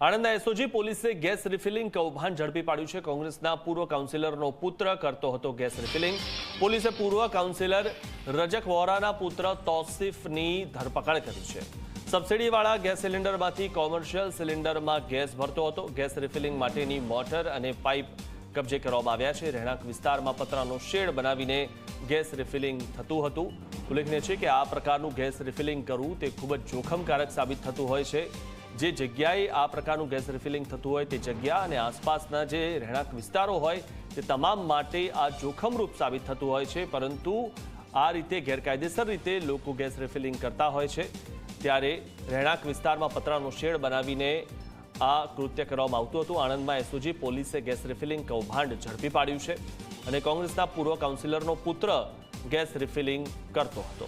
આણંદના SOG પોલીસે gas refilling કૌભાંડ ઝડપી પાડ્યું છે। કોંગ્રેસના પૂર્વ કાઉન્સિલરનો પુત્ર કરતો હતો ગેસ રિફિલિંગ। પોલીસે પૂર્વ કાઉન્સિલર રજક વોરાના પુત્ર તૌસીફની ધરપકડ કરી છે। સબસિડીવાળા ગેસ સિલિન્ડરમાંથી કોમર્શિયલ સિલિન્ડરમાં ગેસ ભરતો હતો। ગેસ રિફિલિંગ માટેની મોટર અને પાઇપ કબજે કરવામાં આવ્યા છે। રહેણાંક વિસ્તારમાં પતરાનો શેડ બનાવીને ગેસ રિફિલિંગ થતું હતું। ઉલ્લેખનીય છે કે આ પ્રકારનું ગેસ રિફિલિંગ કરવું તે ખૂબ જ જોખમકારક સાબિત થતું હોય છે। જે જગ્યાએ આ પ્રકારનું ગેસ રિફિલિંગ થતું હોય તે જગ્યા અને આસપાસના જે રહેણાંક વિસ્તારો હોય તે તમામ માટે આ જોખમરૂપ સાબિત થતું હોય છે। પરંતુ આ રીતે ગેરકાયદેસર રીતે લોકો ગેસ રિફિલિંગ કરતા હોય છે ત્યારે રહેણાંક વિસ્તારમાં પતરાનો શેડ બનાવીને આ કૃત્ય કરવામાં આવતું હતું। આણંદમાં એસઓજી પોલીસે ગેસ રિફિલિંગ કૌભાંડ ઝડપી પાડ્યું છે અને કોંગ્રેસના પૂર્વ કાઉન્સિલરનો પુત્ર ગેસ રિફિલિંગ કરતો હતો।